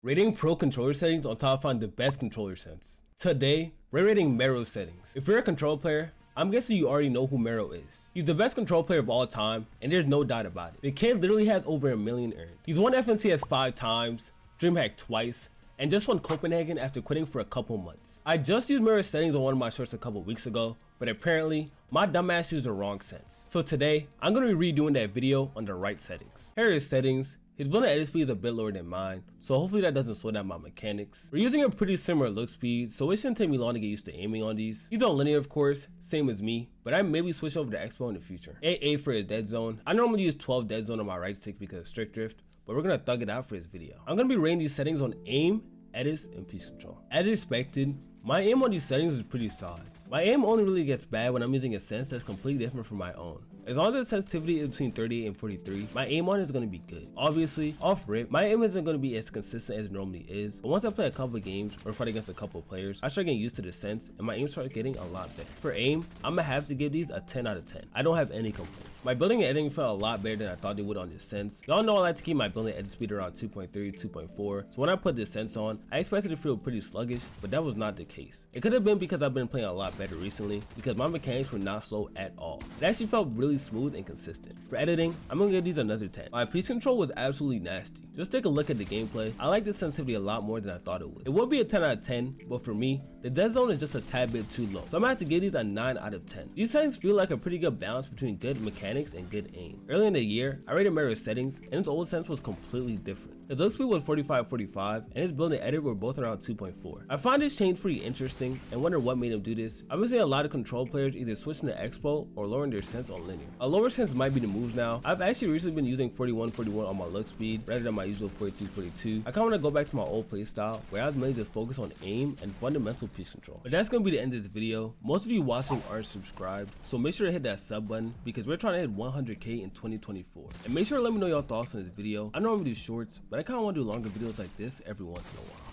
Rating pro controller settings on top of finding the best controller sense. Today, we're rating Meros Settings. If you're a control player, I'm guessing you already know who Mero is. He's the best control player of all time, and there's no doubt about it. The kid literally has over 1 million earned. He's won FNCS 5 times, DreamHack twice, and just won Copenhagen after quitting for a couple months. I just used Meros Settings on one of my shorts a couple weeks ago, but apparently, my dumbass used the wrong sense. So today, I'm going to be redoing that video on the right settings. Here are his settings. His building edit speed is a bit lower than mine, so hopefully that doesn't slow down my mechanics. We're using a pretty similar look speed, so it shouldn't take me long to get used to aiming on these. He's on linear of course, same as me, but I maybe switch over to Expo in the future. AA for his dead zone. I normally use 12 dead zone on my right stick because of strict drift, but we're gonna thug it out for this video. I'm gonna be rating these settings on aim, edits, and piece control. As expected, my aim on these settings is pretty solid. My aim only really gets bad when I'm using a sense that's completely different from my own. As long as the sensitivity is between 38 and 43, my aim on it is going to be good. Obviously, off rip, my aim isn't going to be as consistent as it normally is, but once I play a couple of games or fight against a couple of players, I start getting used to the sense and my aim starts getting a lot better. For aim, I'm gonna have to give these a 10 out of 10. I don't have any complaints. My building and editing felt a lot better than I thought they would on this sense. Y'all know I like to keep my building edit speed around 2.3, 2.4, so when I put this sense on, I expected it to feel pretty sluggish, but that was not the case. It could have been because I've been playing a lot better recently, because my mechanics were not slow at all. It actually felt really smooth and consistent. For editing, I'm gonna give these another 10. My piece control was absolutely nasty. Just take a look at the gameplay. I like the sensitivity a lot more than I thought it would. It would be a 10 out of 10, but for me, the dead zone is just a tad bit too low, so I'm gonna have to give these a 9 out of 10. These settings feel like a pretty good balance between good mechanics and good aim. Early in the year, I rated Meros Settings, and its old sense was completely different. His look speed was 45-45, and his build and edit were both around 2.4. I find this change pretty interesting and wonder what made him do this. I've been seeing a lot of control players either switching to Expo or lowering their sense on linear. A lower sense might be the move now. I've actually recently been using 41-41 on my look speed rather than my usual 42-42. I kinda wanna go back to my old playstyle where I was mainly just focused on aim and fundamental piece control. But that's gonna be the end of this video. Most of you watching aren't subscribed, so make sure to hit that sub button because we're trying to hit 100K in 2024. And make sure to let me know your thoughts on this video. I normally do shorts, but I kinda wanna do longer videos like this every once in a while.